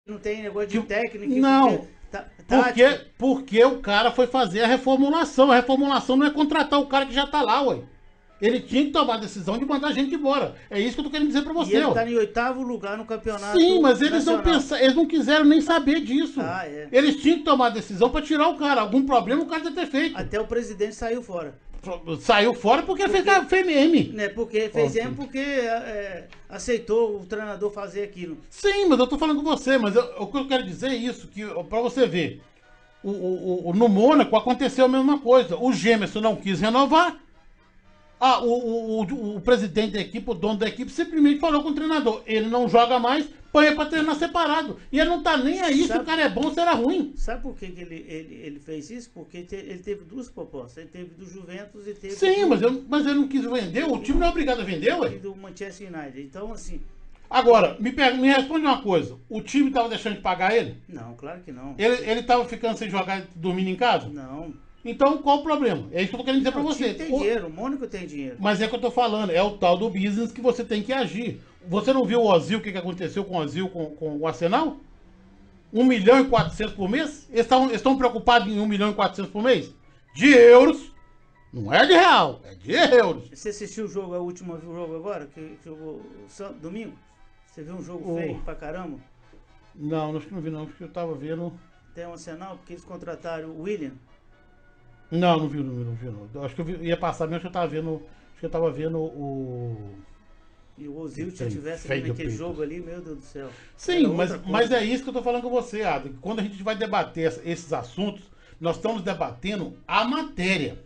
Não tem negócio de técnica. Não, Tática. porque o cara foi fazer a reformulação. A reformulação não é contratar o cara que já tá lá, ué. Ele tinha que tomar a decisão de mandar a gente embora. É isso que eu tô querendo dizer pra E você, ele ó. tá em 8º lugar no campeonato. Sim, mas eles não nacional. pensaram, eles não quiseram nem saber disso. Ah, é. Eles tinham que tomar a decisão pra tirar o cara. Algum problema o cara deve ter feito. Até o presidente saiu fora. Saiu fora porque fez meme. Né? Porque fez M porque aceitou o treinador fazer aquilo. Sim, mas eu tô falando com você, mas o que eu quero dizer é isso, que pra você ver, no Mônaco aconteceu a mesma coisa. O Gemerson não quis renovar. O presidente da equipe, o dono da equipe, simplesmente falou com o treinador. Ele não joga mais, põe pra treinar separado. E ele não tá nem aí se o cara é bom ou se era ruim. Sabe por que ele fez isso? Porque ele teve duas propostas. Ele teve do Juventus e teve Sim, mas ele não quis vender. O time não é obrigado a vender, ué. do Manchester United. Então, assim... Agora, me responde uma coisa. O time tava deixando de pagar ele? Não, claro que não. Ele tava ficando sem jogar, dormindo em casa? Não. Então, qual o problema? É isso que eu tô querendo dizer pra O você. time tem dinheiro, o Mônaco tem dinheiro. Mas é que eu tô falando, é o tal do business que você tem que agir. Você não viu o Ozil, o que aconteceu com o Ozil com o Arsenal? 1.400.000 por mês? Eles estão preocupados em 1.400.000 por mês? De euros. Não é de real, é de euros. Você assistiu o jogo, o último jogo agora, que jogou domingo? Você viu um jogo feio pra caramba? Não, acho que não vi não, porque eu tava vendo... Tem um Arsenal, porque eles contrataram o William. Não vi não. Acho que ia passar mesmo, acho que eu tava vendo o... E o Ozil, se Feio, tivesse feio naquele peito. jogo ali, meu Deus do céu. Sim, Era outra mas coisa. é isso que eu tô falando com você, Adam. Quando a gente vai debater esses assuntos, nós estamos debatendo a matéria.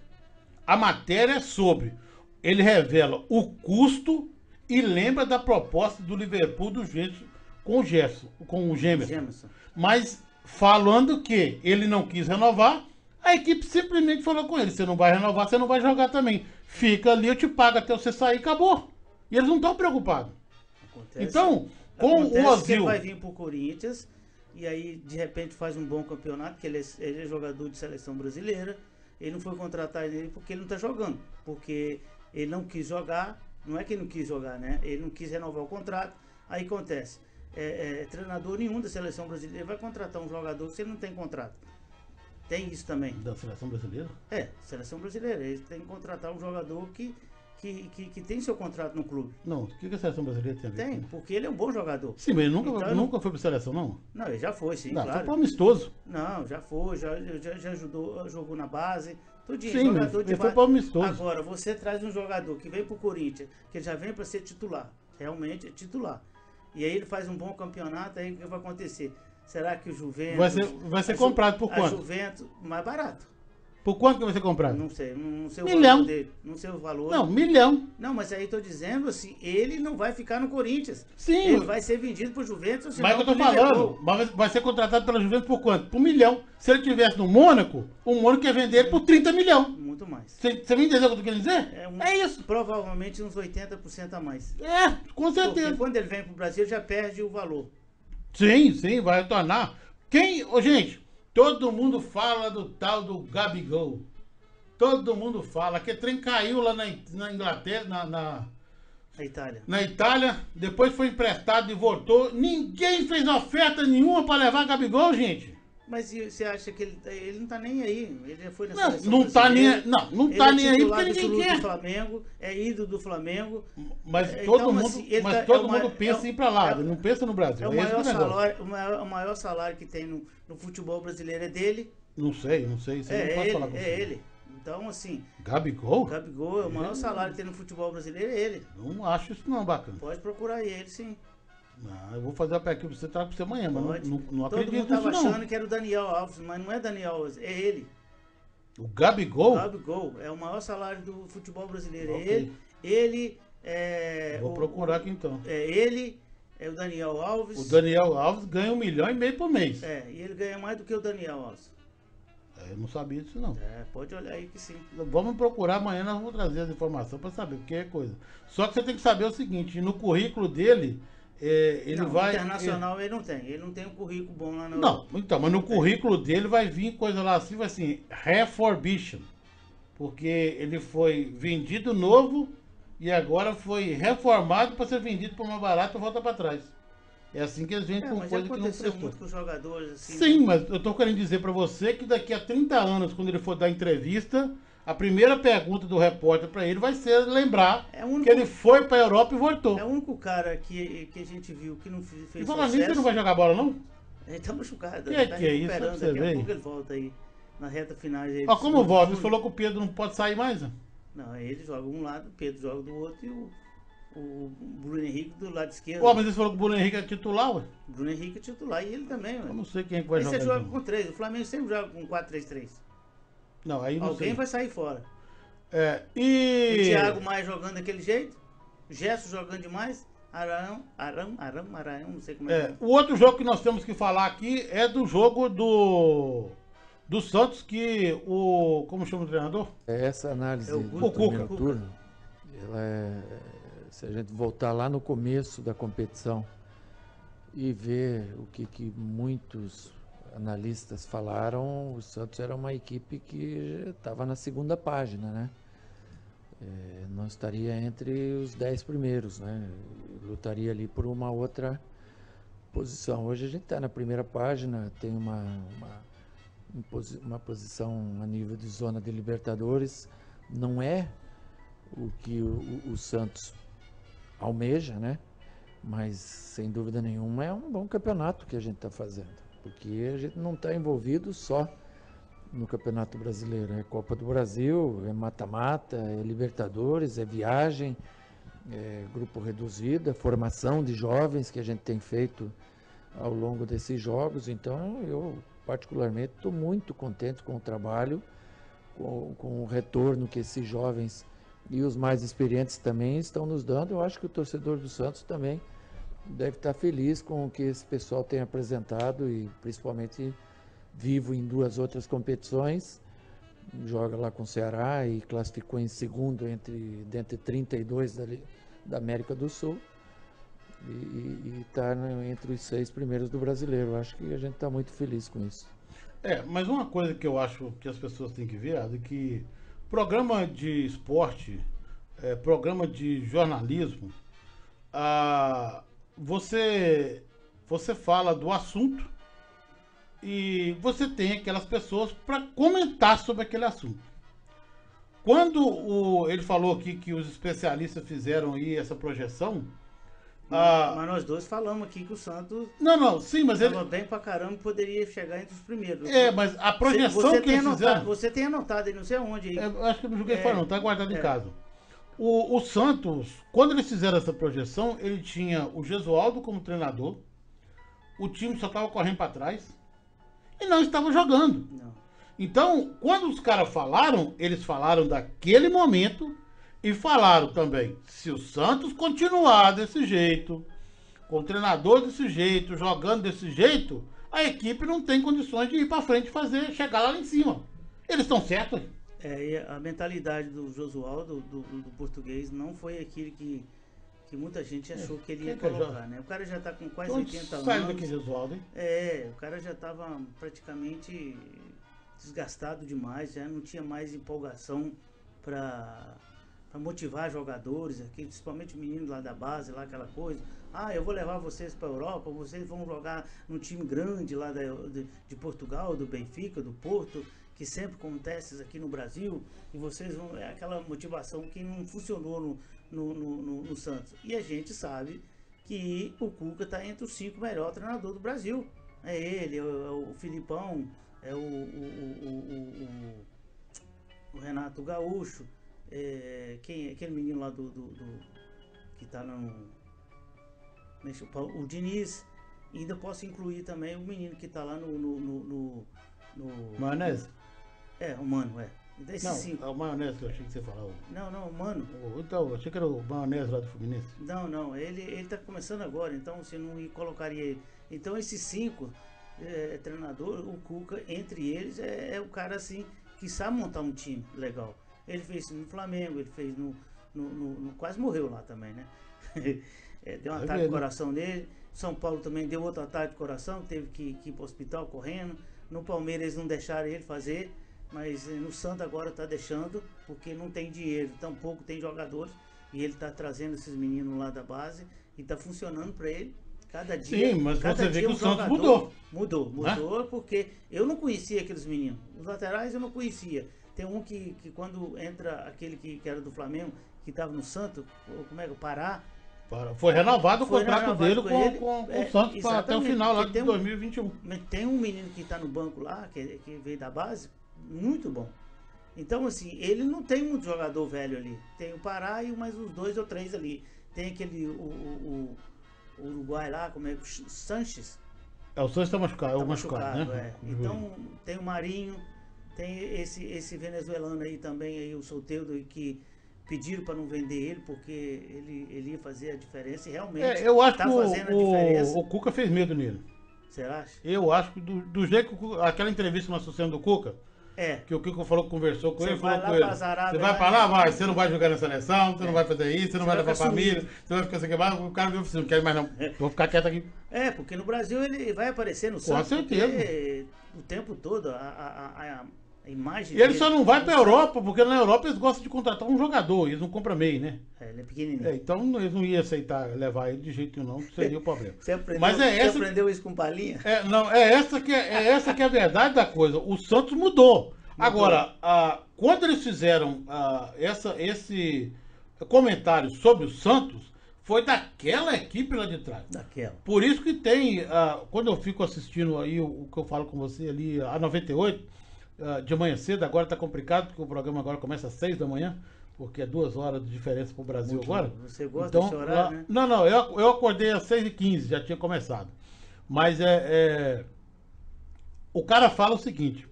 A matéria é sobre. Ele revela o custo e lembra da proposta do Liverpool com o Gemerson. Jameson. Mas falando que ele não quis renovar, a equipe simplesmente falou com ele: você não vai renovar, você não vai jogar também. Fica ali, eu te pago até você sair, acabou. E eles não estão preocupados. Acontece, Então, com acontece o que Ozil... ele vai vir pro Corinthians e aí de repente faz um bom campeonato, porque ele é jogador de seleção brasileira. Ele não foi contratar ele porque ele não tá jogando, porque ele não quis jogar. Não é que ele não quis jogar, né? Ele não quis renovar o contrato. Aí acontece, treinador nenhum da seleção brasileira vai contratar um jogador se ele não tem contrato. Tem isso também. Da seleção brasileira? Seleção brasileira. Eles têm que contratar um jogador que tem seu contrato no clube. Não, o que a seleção brasileira tem a ver? Tem, porque ele é um bom jogador. Sim, mas ele Então, nunca foi pra seleção, não? Não, ele já foi, sim, Não, foi claro. pro amistoso. Não, já foi, já ajudou, jogou na base. Tudinho, Sim, mas ele foi pro amistoso. Agora, você traz um jogador que vem pro Corinthians, que já vem para ser titular. Realmente é titular. E aí ele faz um bom campeonato, aí o que vai acontecer? Será que o Juventus... Vai ser comprado por A quanto? Juventus, mais barato. Por quanto que vai ser comprado? Não sei o Milhão. valor dele. Não sei o valor. Não, 1 milhão. Não, mas aí tô dizendo assim, ele não vai ficar no Corinthians. Sim. Ele vai ser vendido pro Juventus. Mas é que eu tô pro Liverpool. falando, mas vai ser contratado pela Juventus por quanto? Por 1 milhão. Se ele tivesse no Mônaco, o Mônaco ia vender ele por 30 milhões. Muito mais. Você me entendeu o que eu tô querendo dizer? É isso. Provavelmente uns 80% a mais. É, com Porque certeza. quando ele vem pro Brasil, já perde o valor. Sim, vai retornar. Gente, todo mundo fala do tal do Gabigol. Todo mundo fala que trem caiu lá na Inglaterra, Na Itália. na Itália, depois foi emprestado e voltou. Ninguém fez oferta nenhuma para levar Gabigol, gente. Mas você acha que ele não tá nem aí? Ele já foi na Não, seleção não tá nem, brasileira. não tá nem aí titular porque ninguém absoluto quer. do Flamengo, é ídolo do Flamengo. Mas Então, todo mundo, assim, ele mas tá- todo é o mundo ma- pensa é o- em ir pra lá, é- ele não pensa no Brasil. É o É esse maior o negócio. salário, o maior salário que tem no futebol brasileiro é dele. Não sei, isso aí não pode falar com você. É ele. Então, assim, Gabigol? o Gabigol, o maior salário que tem no futebol brasileiro é ele. Não acho isso não bacana. Pode procurar ele, sim. Eu vou fazer a pesquisa pra você, trago pra você amanhã, mas Pode. não Todo acredito mundo tava nisso não. achando que era o Daniel Alves, mas não é Daniel Alves, é ele. O Gabigol? O Gabigol é o maior salário do futebol brasileiro. Ok. Ele é. Vou procurar aqui então. Ele, é o Daniel Alves. O Daniel Alves ganha 1,5 milhão por mês. E ele ganha mais do que o Daniel Alves. Eu não sabia disso não. Pode olhar aí que sim. Vamos procurar amanhã, nós vamos trazer as informações para saber, porque é coisa. Só que você tem que saber o seguinte, no currículo dele, ele Não, vai... internacional ele não tem. Ele não tem um currículo bom lá na Não, Europa. então, mas no currículo dele vai vir coisa lá assim, vai assim, refurbished. Porque ele foi vendido novo e agora foi reformado para ser vendido por mais barato e volta para trás. É assim que eles vêm com Mas já coisa que não aconteceu prestou. muito com os jogadores, assim. Sim, né? mas eu tô querendo dizer pra você que daqui a 30 anos, quando ele for dar entrevista, a primeira pergunta do repórter pra ele vai ser lembrar É o único, que ele foi pra Europa e voltou. é o único cara que a gente viu que não E fez falar nisso, ele não vai sucesso. jogar bola, não? Ele tá machucado, Que ele tá é isso? Pra recuperando. você Daqui a ver. pouco ele volta aí. Na reta final aí. Ó, como volta? Ele falou que o Pedro não pode sair mais, né? Não, ele joga um lado, o Pedro joga do outro e o Bruno Henrique do lado esquerdo. Ó, mas ele falou que o Bruno Henrique é titular, ué. O Bruno Henrique é titular e ele também, Eu mano. não sei quem é que vai Aí jogar. você joga então. com 3. O Flamengo sempre joga com 4-3-3. Não, aí não Alguém sei. vai sair fora. É, O e... Thiago Maia jogando daquele jeito. O Gerson jogando demais. Arão, não sei como é. O outro jogo que nós temos que falar aqui é do jogo do Santos, que o... Como chama o treinador? Essa análise É o do Cuca. primeiro Cuca. turno, ela se a gente voltar lá no começo da competição e ver o que muitos analistas falaram, o Santos era uma equipe que estava na segunda página, né? Não estaria entre os 10 primeiros, né? Lutaria ali por uma outra posição. Hoje a gente está na primeira página, tem uma posição a nível de zona de Libertadores, não é o que o Santos almeja, né? Mas sem dúvida nenhuma é um bom campeonato que a gente está fazendo, porque a gente não está envolvido só no Campeonato Brasileiro, é Copa do Brasil, é mata-mata, é Libertadores, é viagem, é grupo reduzido, é formação de jovens que a gente tem feito ao longo desses jogos. Então eu particularmente estou muito contente com o trabalho, com o retorno que esses jovens e os mais experientes também estão nos dando. Eu acho que o torcedor do Santos também deve estar feliz com o que esse pessoal tem apresentado, e principalmente vivo em 2 outras competições, joga lá com o Ceará e classificou em segundo dentre 32 da América do Sul, e está entre os 6 primeiros do Brasileiro. Acho que a gente está muito feliz com isso. Mas uma coisa que eu acho que as pessoas têm que ver é que programa de esporte, programa de jornalismo, você fala do assunto e você tem aquelas pessoas para comentar sobre aquele assunto. Quando ele falou aqui que os especialistas fizeram aí essa projeção... Mas nós dois falamos aqui que o Santos Não, sim, mas ele... estava bem pra caramba e poderia chegar entre os primeiros. Mas a projeção Você que eles fizeram... Você tem anotado aí, não sei aonde. Aí. Eu acho que eu não joguei fora não, tá guardado em é. casa. O Santos, quando eles fizeram essa projeção, ele tinha o Gesualdo como treinador, o time só estava correndo para trás e não estava jogando. Não. Então, quando os caras falaram, eles falaram daquele momento e falaram também, se o Santos continuar desse jeito, com o treinador desse jeito, jogando desse jeito, a equipe não tem condições de ir para frente e chegar lá em cima. Eles estão certos? E a mentalidade do Josualdo, do português, não foi aquilo que muita gente achou que ele ia colocar, né? O cara já tá com quase 80 anos. Sai daqui, Gesualdo, hein? O cara já tava praticamente desgastado demais, já não tinha mais empolgação para motivar jogadores, aqui, principalmente o menino lá da base, lá aquela coisa. Eu vou levar vocês para a Europa, vocês vão jogar num time grande lá de Portugal, do Benfica, do Porto, que sempre acontece aqui no Brasil, e vocês vão... É aquela motivação que não funcionou no Santos. E a gente sabe que o Cuca está entre os 5 melhores treinadores do Brasil. É ele, é o Filipão, é o Renato Gaúcho, quem é aquele menino lá que está o Diniz. E ainda posso incluir também o menino que está lá no Maionese? O Mano, Desses Não, 5. é o Maionese que eu achei que você falava. Não, o Mano. Então, eu achei que era o Maionese lá do Fluminense. Não, ele tá começando agora, então você não colocaria ele. Então esses 5 treinadores, o Cuca, entre eles, é o cara assim que sabe montar um time legal. Ele fez isso no Flamengo, ele fez no quase morreu lá também, né? Deu um ataque de coração nele. São Paulo também deu outro ataque de coração, teve que ir para o hospital correndo. No Palmeiras eles não deixaram ele fazer, mas no Santos agora está deixando, porque não tem dinheiro, tampouco tem jogadores, e ele está trazendo esses meninos lá da base e está funcionando para ele. Cada dia. Sim, mas cada você vê dia que o Santos jogador mudou. Mudou, porque eu não conhecia aqueles meninos. Os laterais eu não conhecia. Tem um que quando entra aquele que era do Flamengo, que estava no Santos, como é que o Pará. Foi renovado o Foi contrato renovado dele com com, ele. com É, o Santos até o exatamente, final lá porque de tem 2021. Tem um menino que está no banco lá, que veio da base, muito bom. Então, assim, ele não tem muito jogador velho ali. Tem o Pará e mais uns 2 ou 3 ali. Tem aquele, o Uruguai lá, como é que o Sanches. É, o Santos está machucado, é o Tá machucado, né? é. Então, tem o Marinho, tem esse venezuelano aí também, aí, o Soteldo, que pediram para não vender ele, porque ele ia fazer a diferença e realmente Eu acho tá que fazendo a diferença. o Cuca fez medo nele. Você acha? Eu acho que do jeito que aquela entrevista que nós fizemos do Cuca, É. que o Cuca falou que conversou com Você ele, vai falou lá com ele. pra Zarada, Você vai lá, pra lá, né? vai, você não vai jogar na seleção, você não vai fazer isso, você não vai vai levar ficar família, sumido. você vai ficar sem queimar. O cara viu assim, não quero mais não. Vou ficar quieto aqui. É, porque no Brasil ele vai aparecer no Santos. certeza. Porque o tempo todo, a imagem E ele dele só não vai no pra Santos. Europa, porque na Europa eles gostam de contratar um jogador, eles não compram meio, né? Ele é pequenininho. Então eles não iam aceitar levar ele de jeito nenhum, que seria o problema. Você aprendeu, Mas você aprendeu isso com Palinha? Não, essa que é a verdade da coisa. O Santos mudou. Agora, quando eles fizeram esse comentário sobre o Santos, foi daquela equipe lá de trás. Daquela. Por isso que tem, quando eu fico assistindo aí o que eu falo com você ali, a 98, de manhã cedo, agora tá complicado, porque o programa agora começa às 6 da manhã, porque é 2 horas de diferença pro Brasil agora. Você gosta Então, desse horário, né? Não, eu acordei às 6h15, já tinha começado. Mas o cara fala o seguinte,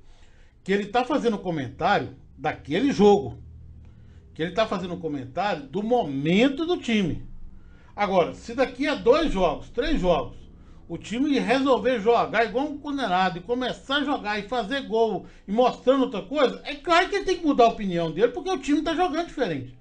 que ele tá fazendo um comentário daquele jogo. Que ele tá fazendo um comentário do momento do time. Agora, se daqui a 2 jogos, 3 jogos, o time resolver jogar igual um condenado e começar a jogar e fazer gol e mostrando outra coisa, é claro que ele tem que mudar a opinião dele, porque o time tá jogando diferente.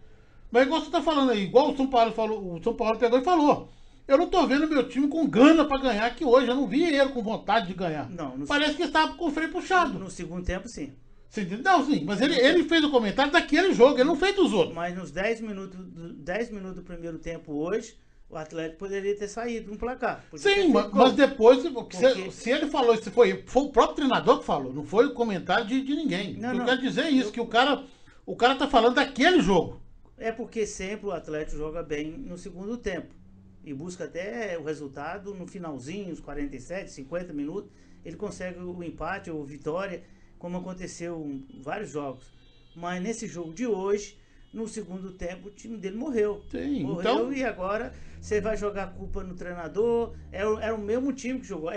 Mas igual você tá falando aí, igual o São Paulo falou, o São Paulo pegou e falou. Eu não tô vendo meu time com gana pra ganhar aqui hoje. Eu não vi ele com vontade de ganhar. Não, Parece que estava com o freio puxado. No segundo tempo, sim. Você entendeu? Não, sim, mas ele fez o comentário daquele jogo, ele não fez dos outros. Mas nos 10 minutos do primeiro tempo hoje, o Atlético poderia ter saído no placar. Sim, mas depois, se ele falou isso, foi o próprio treinador que falou, não foi o comentário de ninguém. Não, eu não. quero dizer isso, que o cara tá falando daquele jogo. É porque sempre o Atlético joga bem no segundo tempo. E busca até o resultado no finalzinho, os 47, 50 minutos. Ele consegue o empate ou vitória, como aconteceu em vários jogos. Mas nesse jogo de hoje, no segundo tempo, o time dele morreu. Sim, morreu então... e agora você vai jogar a culpa no treinador. Era o mesmo time que jogou.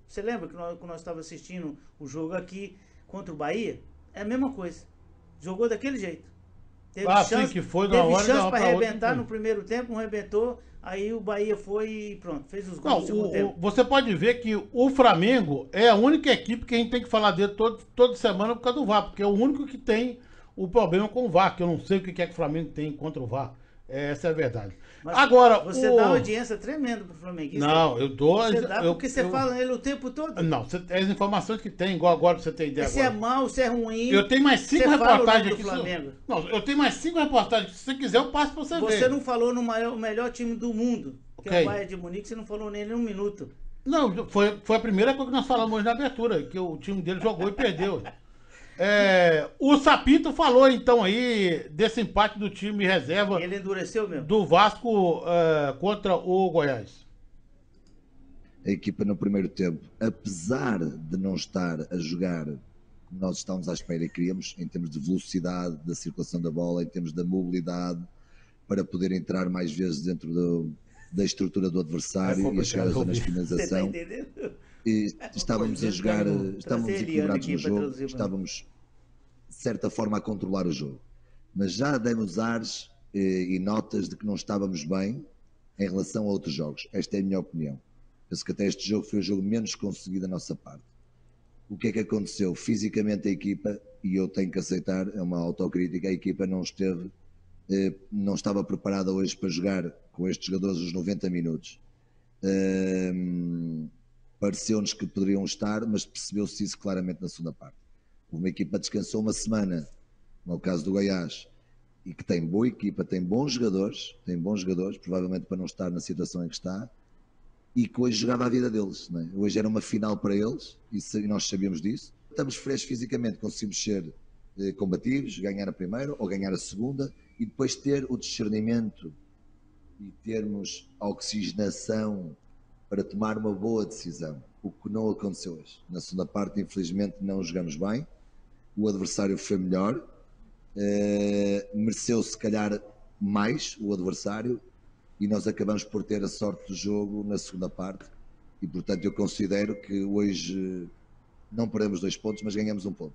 Você lembra que quando nós estávamos assistindo o jogo aqui contra o Bahia? É a mesma coisa. Jogou daquele jeito. Teve chance, sim, que foi na hora chance para arrebentar no primeiro tempo, não arrebentou. Aí o Bahia foi e pronto, fez os gols no segundo tempo. Você pode ver que o Flamengo é a única equipe que a gente tem que falar dele toda semana por causa do VAR, porque é o único que tem o problema com o VAR, que eu não sei o que é que o Flamengo tem contra o VAR. Essa é a verdade. Mas agora, você dá uma audiência tremenda pro flamenguista. Não, eu dou... Você dá porque você fala nele o tempo todo. Não, as informações que tem, igual agora pra você ter ideia. Se é mal, se é ruim. Eu tenho mais 5 você fala o reportagens nome aqui. do Flamengo. Não, eu tenho mais 5 reportagens. Se você quiser, eu passo pra você ver. Você não falou no melhor time do mundo, que é Ok. o Bayern de Munique, você não falou nele em um minuto. Não, foi a primeira coisa que nós falamos hoje na abertura, que o time dele jogou e perdeu. O Sapinto falou então aí desse empate do time reserva Ele endureceu mesmo. do Vasco contra o Goiás. A equipa no primeiro tempo, apesar de não estar a jogar como nós estávamos à espera e queríamos, em termos de velocidade da circulação da bola, em termos da mobilidade, para poder entrar mais vezes dentro da estrutura do adversário e a chegar às zonas de Você tá finalização. entendendo? E estávamos a jogar, estávamos Trazer Eliane equilibrados aqui no para jogo, traduzir, estávamos de certa forma a controlar o jogo. Mas já demos ares e notas de que não estávamos bem em relação a outros jogos. Esta é a minha opinião. Penso que até este jogo foi o jogo menos conseguido da nossa parte. O que é que aconteceu? Fisicamente a equipa, e eu tenho que aceitar, é uma autocrítica, a equipa não estava preparada hoje para jogar com estes jogadores os 90 minutos. Pareceu-nos que poderiam estar, mas percebeu-se isso claramente na segunda parte. Uma equipa descansou uma semana, no caso do Goiás, e que tem boa equipa, tem bons jogadores, provavelmente para não estar na situação em que está, e que hoje jogava a vida deles. Não é? Hoje era uma final para eles e nós sabíamos disso. Estamos frescos fisicamente, conseguimos ser combativos, ganhar a primeira ou ganhar a segunda e depois ter o discernimento e termos a oxigenação para tomar uma boa decisão, o que não aconteceu hoje. Na segunda parte, infelizmente, não jogamos bem, o adversário foi melhor, mereceu se calhar mais o adversário e nós acabamos por ter a sorte do jogo na segunda parte e portanto eu considero que hoje não perdemos 2 pontos, mas ganhamos 1 ponto.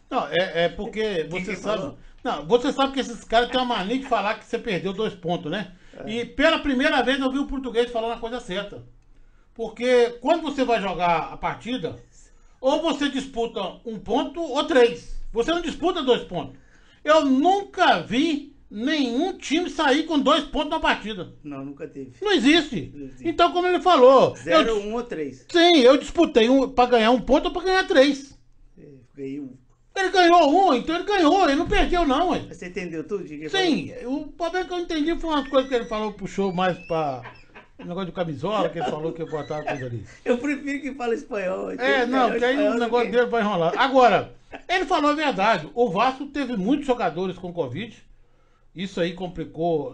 Não, é porque você sabe. Não, você sabe que esses caras têm uma mania de falar que você perdeu 2 pontos, né? E pela primeira vez eu vi o português falando a coisa certa. Porque quando você vai jogar a partida, ou você disputa 1 ponto ou 3. Você não disputa 2 pontos. Eu nunca vi nenhum time sair com 2 pontos na partida. Não, nunca teve. Não existe. Então, como ele falou. 0, 1 ou 3. Sim, eu disputei pra ganhar 1 ponto ou pra ganhar 3. Ganhei 1. Ele ganhou 1, então ele ganhou, ele não perdeu não, ué. Você entendeu tudo? Sim, o problema que eu entendi foi umas coisas que ele falou, puxou mais pra negócio de camisola, que ele falou que eu botava coisa ali. Eu prefiro que fale espanhol. Não, que aí o negócio dele vai enrolar. Agora, ele falou a verdade, o Vasco teve muitos jogadores com Covid, isso aí complicou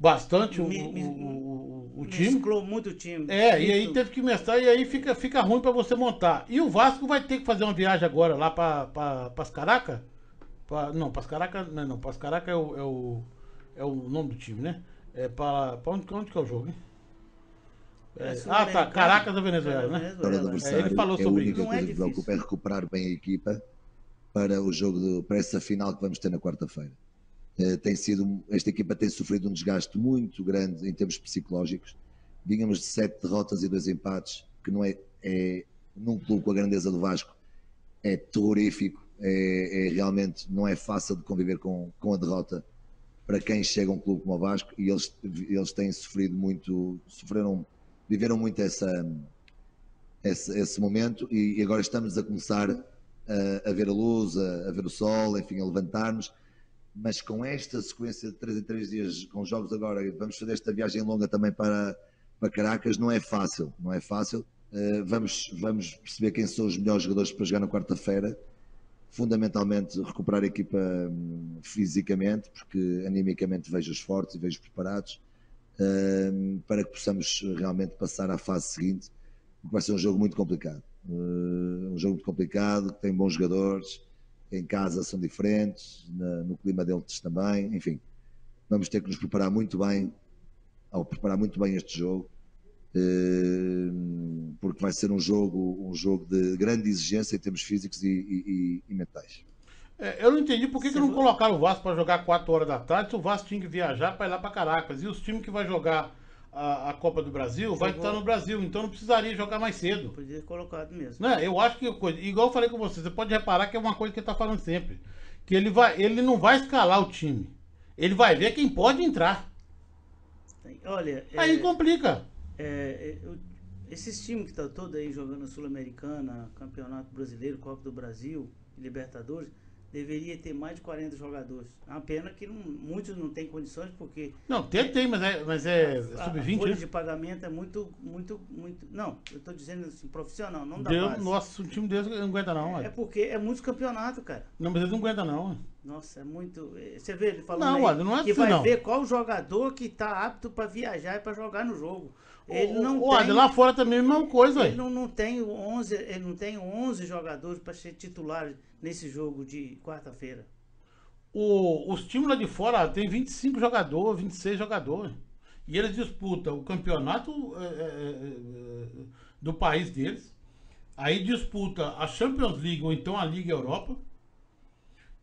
bastante o time. Mesclou muito o time. E aí teve que mestrar e aí fica ruim pra você montar. E o Vasco vai ter que fazer uma viagem agora lá pra as Caracas. Não, Pas Caracas não, Pas Caracas é o nome do time, né? Onde que é o jogo, hein? Caracas da Venezuela, né? Ele falou sobre isso. A única coisa que me preocupa é recuperar bem a equipa para o jogo, para essa final que vamos ter na quarta-feira. Esta equipa tem sofrido um desgaste muito grande em termos psicológicos. Vínhamos de 7 derrotas e 2 empates, que não é num clube com a grandeza do Vasco, é terrorífico, realmente não é fácil de conviver com a derrota para quem chega a um clube como o Vasco, e eles têm sofrido muito, viveram muito esse momento, e agora estamos a começar a ver a luz, a ver o sol, enfim, a levantar-nos. Mas com esta sequência de 3 em 3 dias, com jogos agora, vamos fazer esta viagem longa também para Caracas, não é fácil. Vamos perceber quem são os melhores jogadores para jogar na quarta-feira, fundamentalmente recuperar a equipa fisicamente, porque animicamente vejo-os fortes e vejo preparados, para que possamos realmente passar à fase seguinte, porque vai ser um jogo muito complicado. Que tem bons jogadores, em casa são diferentes, no clima deles também, enfim, vamos ter que nos preparar muito bem, este jogo, porque vai ser um jogo de grande exigência em termos físicos e mentais. Eu não entendi por que não colocaram o Vasco para jogar 4 horas da tarde, se o Vasco tinha que viajar para ir lá para Caracas, e os times que vai jogar a Copa do Brasil vai estar no Brasil, então não precisaria jogar mais cedo. Podia ter colocado mesmo. Né? Eu acho que, igual eu falei com você pode reparar que é uma coisa que ele está falando sempre, que ele não vai escalar o time, ele vai ver quem pode entrar. Olha, aí complica. Esses times que estão todos aí jogando Sul-Americana, Campeonato Brasileiro, Copa do Brasil, Libertadores, deveria ter mais de 40 jogadores. É uma pena que muitos não têm condições, porque... Não, tem, mas é sub-20. A folha de pagamento é muito... Não, eu estou dizendo assim, profissional, não dá mais. Nossa, o time deles não aguenta não. É porque é muito campeonato, cara. Não, mas eles não aguentam não. Nossa, é muito... Você vê ele falando não é que assim, vai ver qual jogador que está apto para viajar e para jogar no jogo. Ele não tem... lá fora também é a mesma coisa. Ele não tem 11 jogadores para ser titular nesse jogo de quarta-feira. Os times lá de fora tem 25 jogadores, 26 jogadores. E eles disputam o campeonato do país deles. Aí disputa a Champions League ou então a Liga Europa.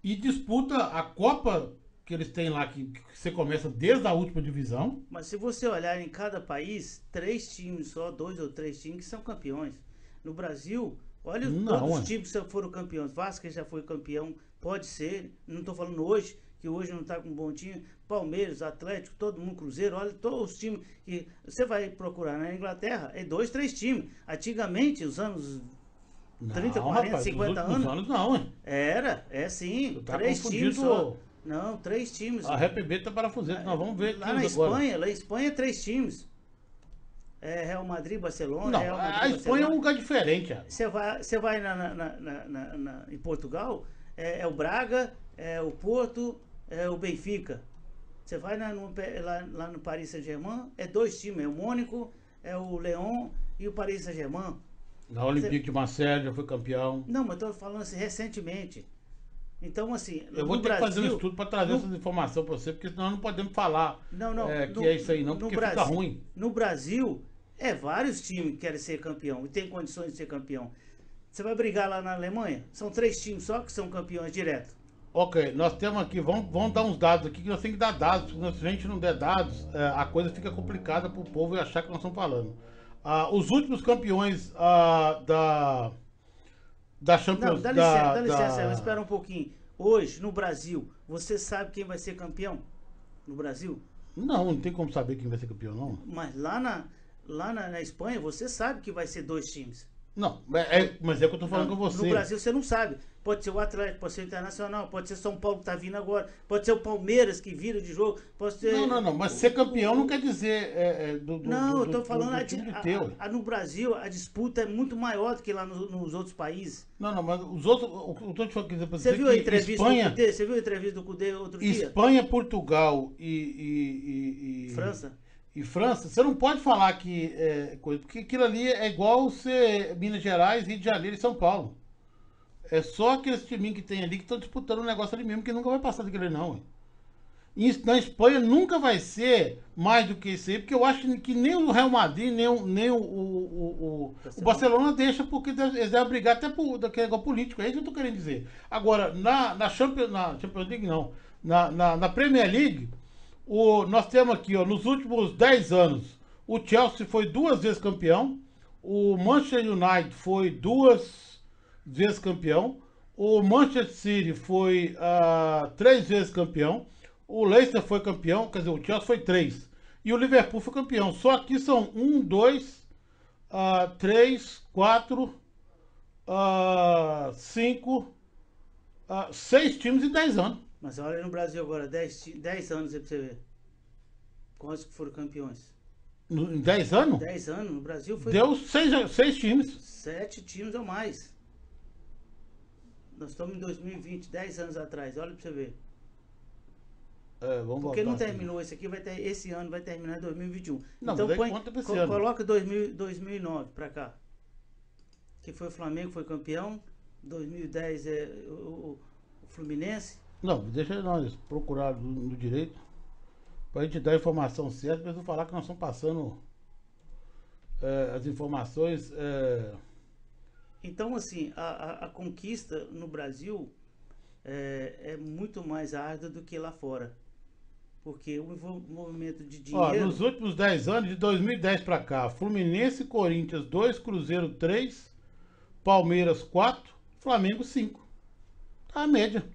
E disputa a Copa que eles têm lá, que você começa desde a última divisão. Mas se você olhar em cada país, 3 times só, 2 ou 3 times que são campeões. No Brasil, olha todos os times que foram campeões. Vasco já foi campeão, pode ser. Não estou falando hoje, que hoje não está com um bom time. Palmeiras, Atlético, todo mundo, Cruzeiro. Olha todos os times que você vai procurar na Inglaterra. É 2, 3 times. Antigamente, os anos 30, 40, rapaz, 50 anos. Anos não, hein? É sim. 3 times só. Não, 3 times. A RPB tá parafuseta, nós vamos ver lá na Espanha, agora. Lá em Espanha é 3 times. é Real Madrid, Barcelona. Não, Real Madrid, a Espanha é um Barcelona. lugar diferente. Ó. Você vai em Portugal, é o Braga, é o Porto, é o Benfica. Você vai lá no Paris Saint-Germain, é 2 times, é o Mônaco, é o Lyon e o Paris Saint-Germain. Na Olympique de Marseille já foi campeão. Não, mas estou falando assim, recentemente. Então, assim, Eu vou ter que fazer um estudo para trazer essas informações para você, porque senão nós não podemos falar que é isso aí não, porque fica ruim. No Brasil, vários times que querem ser campeão e tem condições de ser campeão. Você vai brigar lá na Alemanha? São 3 times só que são campeões direto. Ok, nós temos aqui, vamos dar uns dados aqui, que nós temos que dar dados, porque se a gente não der dados, a coisa fica complicada para o povo achar que nós estamos falando. Os últimos campeões da Champions... Não, dá licença, espera um pouquinho. Hoje, no Brasil, você sabe quem vai ser campeão? No Brasil? Não tem como saber quem vai ser campeão, não. Mas lá na Espanha, você sabe que vai ser 2 times. Não, mas é o que eu tô falando com você. No Brasil você não sabe. Pode ser o Atlético, pode ser o Internacional, pode ser São Paulo que tá vindo agora, pode ser o Palmeiras que vira de jogo, pode ser... Não, mas ser campeão não quer dizer eu tô falando no Brasil a disputa é muito maior do que lá nos outros países. Não, mas os outros, eu tô te falando, você viu a entrevista do Cudê? Você viu a entrevista do Cudê outro dia? Espanha, Portugal e França. E França, você não pode falar que coisa, porque aquilo ali é igual ser Minas Gerais, Rio de Janeiro e São Paulo. É só aqueles timinhos que tem ali que estão disputando um negócio ali mesmo, que nunca vai passar daquele não. Na Espanha nunca vai ser mais do que isso aí, porque eu acho que nem o Real Madrid, nem o Barcelona deixa, porque eles devem brigar até por daquele negócio político, é isso que eu tô querendo dizer. Agora, na Champions League não, na Premier League, nós temos aqui, nos últimos 10 anos, o Chelsea foi 2 vezes campeão, o Manchester United foi 2 vezes campeão, o Manchester City foi 3 vezes campeão, o Leicester foi campeão, quer dizer, o Chelsea foi 3, e o Liverpool foi campeão. Só aqui são 1, 2, 3, 4, 5, 6 times em 10 anos. Mas olha no Brasil agora, 10 anos aí pra você ver. Quantos que foram campeões? Em 10 anos? 10 anos, no Brasil foi... Deu 6 times. 7 times ou mais. Nós estamos em 2020, 10 anos atrás, olha pra você ver. Vamos porque não voltar terminou esse aqui, esse ano vai terminar em 2021. Não, então coloca 2009 pra cá. Que foi o Flamengo, foi campeão. 2010 o Fluminense. Não, deixa nós procurar no direito pra gente dar a informação certa, mas não falar que nós estamos passando as informações. Então, assim, a conquista no Brasil é muito mais árdua do que lá fora. Porque o movimento de dinheiro... nos últimos 10 anos, de 2010 para cá, Fluminense e Corinthians 2, Cruzeiro 3, Palmeiras 4, Flamengo 5. Tá a média.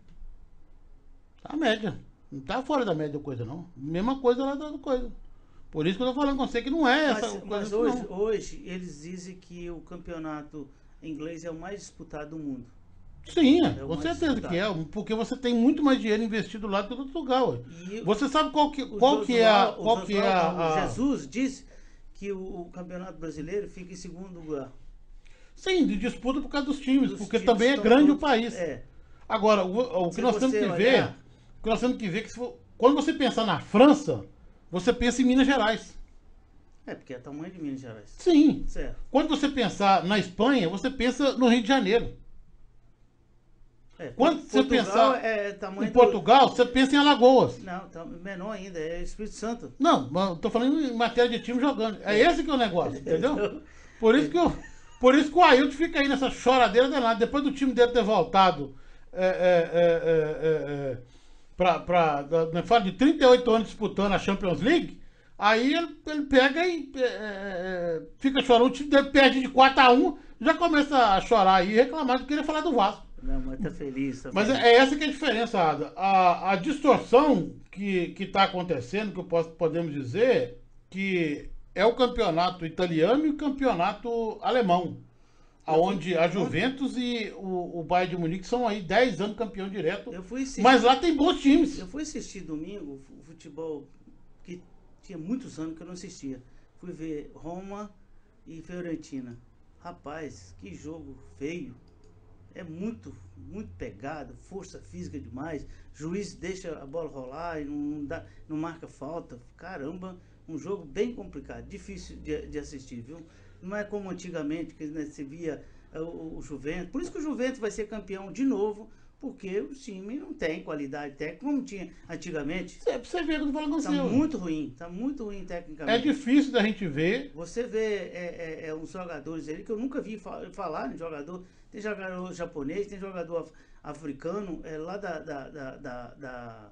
Tá a média. Não tá fora da média coisa, não. Mesma coisa lá da coisa. Por isso que eu tô falando com você que não é essa coisa. Mas hoje eles dizem que o campeonato inglês é o mais disputado do mundo. Sim, com certeza que é, porque você tem muito mais dinheiro investido lá do que em outro lugar. Você sabe qual que é a... Jesus disse que o campeonato brasileiro fica em segundo lugar. Sim, de disputa por causa dos times, porque também é grande o país. Agora, o que nós temos que ver, é que quando você pensar na França, você pensa em Minas Gerais. Porque é o tamanho de Minas Gerais. Sim. Certo. Quando você pensar na Espanha, você pensa no Rio de Janeiro. Quando você pensar em Portugal, você pensa em Alagoas. Não, menor ainda, é Espírito Santo. Não, mas eu tô falando em matéria de time jogando. É esse que é o negócio, entendeu? Por isso que o Ailton fica aí nessa choradeira danada. Depois do time dele ter voltado fala de 38 anos disputando a Champions League, aí ele pega e fica chorando. O time dele perde de 4-1, já começa a chorar aí e reclamar de querer falar do Vasco. Não, mas tá feliz. Mas é essa que é a diferença, Ada. A distorção que está acontecendo, que podemos dizer, que é o campeonato italiano e o campeonato alemão, onde a Juventus e o Bayern de Munique são aí 10 anos campeão direto. Mas lá tem bons times. Eu fui assistir domingo o futebol, que tinha muitos anos que eu não assistia. fui ver Roma e Fiorentina. Rapaz, que jogo feio. É muito pegado, força física demais. Juiz deixa a bola rolar e não marca falta. Caramba, um jogo bem complicado, difícil de assistir, viu? Não é como antigamente, que, né, se via o Juventus. Por isso que o Juventus vai ser campeão de novo, porque o time não tem qualidade técnica como tinha antigamente. Você vê que eu tô falando com Tá muito ruim É tecnicamente. difícil da gente ver. Você vê uns jogadores ali que eu nunca vi falar em jogador. Tem jogador japonês, tem jogador africano, lá da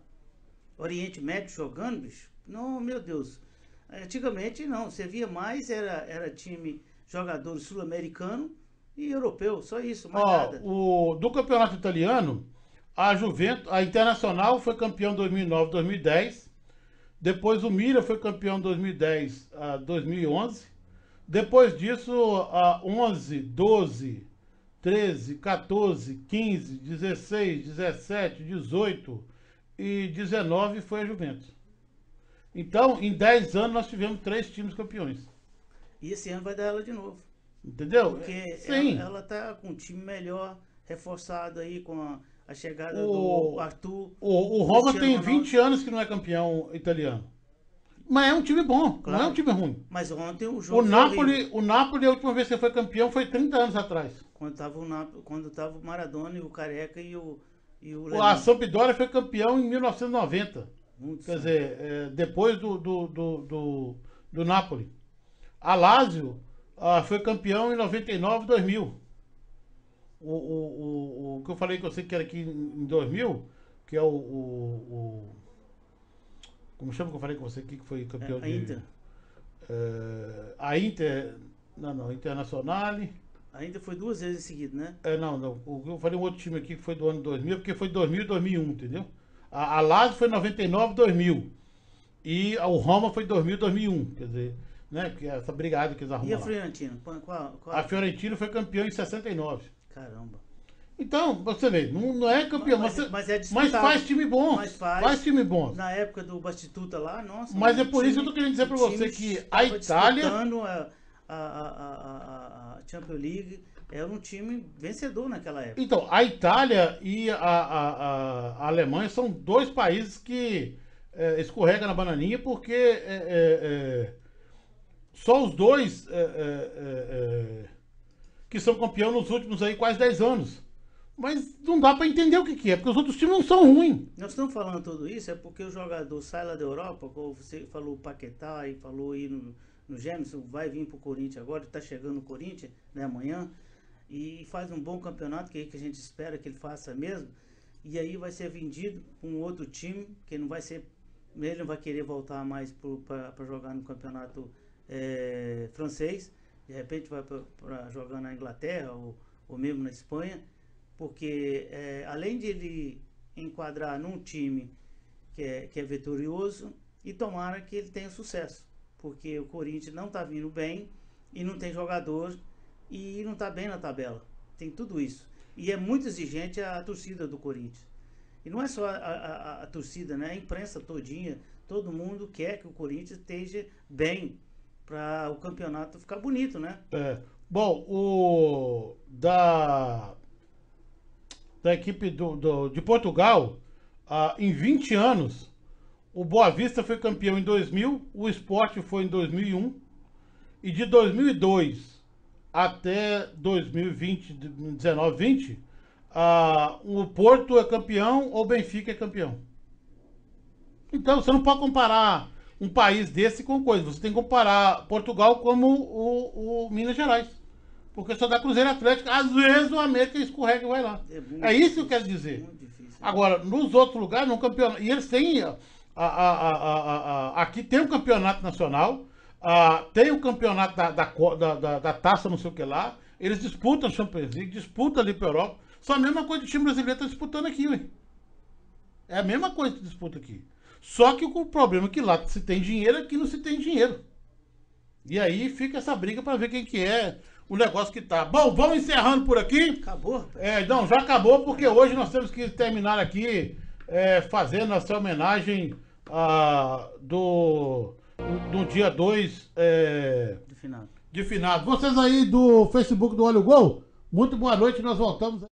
Oriente Médio jogando, bicho. Não, meu Deus. Antigamente não, você via mais, era time jogador sul-americano e europeu, só isso, mais nada. Do campeonato italiano, a Juventus, a Internacional foi campeão 2009, 2010. Depois o Milan foi campeão 2010 a 2011. Depois disso, a 11, 12, 13, 14, 15, 16, 17, 18 e 19 foi a Juventus. Então, em 10 anos, nós tivemos 3 times campeões. E esse ano vai dar ela de novo. Entendeu? Porque Sim. ela tá com um time melhor, reforçado aí com a chegada do Arthur. O Roma Cristiano tem Ronaldo. 20 anos que não é campeão italiano. Mas é um time bom, não é um time ruim. Mas ontem o jogo O foi horrível. Napoli, a última vez que foi campeão foi 30 anos atrás. Quando tava o Maradona e o Careca e o A Lemar. Sampdoria foi campeão em 1990. Muito Quer certo. dizer, depois do Napoli. A Lazio foi campeão em 99, 2000. O que eu falei que eu sei que era aqui em 2000, que é como chama que eu falei com você aqui que foi campeão A Inter. A Inter, não, Internazionale. Ainda foi 2 vezes em seguida, né? Não, eu falei um outro time aqui que foi do ano 2000, porque foi 2000 e 2001, entendeu? A Lazio foi 99, 2000. E o Roma foi 2000, 2001, quer dizer, né? Porque essa brigada que eles arrumam E a lá. Fiorentina? Qual? A Fiorentina foi campeão em 69. Caramba. Então, você vê, não é campeão, Mas mas é disputado. faz time bom. Mas faz time bom. Na época do Bastituta lá, nossa. Mas o é por isso que eu tô querendo dizer pra você que a Itália... disputando a Champions League, era um time vencedor naquela época. Então, a Itália e a Alemanha são 2 países que escorregam na bananinha porque só os 2 que são campeão nos últimos aí quase 10 anos. Mas não dá pra entender o que é, porque os outros times não são ruins. Nós estamos falando tudo isso é porque o jogador sai lá da Europa, como você falou o Paquetá e falou aí no Gêmeos, vai vir pro Corinthians agora, está chegando no Corinthians, né, amanhã, e faz um bom campeonato, que é que a gente espera que ele faça mesmo, e aí vai ser vendido para um outro time, que não vai ser, ele não vai querer voltar mais para jogar no campeonato francês, de repente vai para jogar na Inglaterra ou mesmo na Espanha, porque além de ele enquadrar num time que é vitorioso, e tomara que ele tenha sucesso, porque o Corinthians não está vindo bem e não tem jogador e não está bem na tabela, tem tudo isso, e é muito exigente a torcida do Corinthians, e não é só a torcida, né? A imprensa todinha, todo mundo quer que o Corinthians esteja bem para o campeonato ficar bonito, né? Bom, da equipe de Portugal, em 20 anos, o Boa Vista foi campeão em 2000, o Sport foi em 2001, e de 2002 até 2020, 19, 20, o Porto é campeão ou o Benfica é campeão. Então, você não pode comparar um país desse com coisa. Você tem que comparar Portugal como o Minas Gerais. Porque só dá Cruzeiro Atlético. Às vezes o América escorrega e vai lá. É isso que eu quero dizer. Muito difícil. Agora, nos outros lugares, no campeonato. E eles têm. Aqui tem um campeonato nacional. Tem o campeonato da taça, não sei o que lá. Eles disputam a Champions League, disputam ali para Europa. Só a mesma coisa que o time brasileiro está disputando aqui, ué. É a mesma coisa que disputa aqui. Só que o problema é que lá se tem dinheiro, aqui não se tem dinheiro. E aí fica essa briga para ver quem que é o negócio que tá. Bom, vamos encerrando por aqui. Acabou, rapaz. Não, já acabou, porque hoje nós temos que terminar aqui fazendo essa homenagem do no dia 2 De final. de finado. Vocês aí do Facebook do Olha o Gol, muito boa noite, nós voltamos.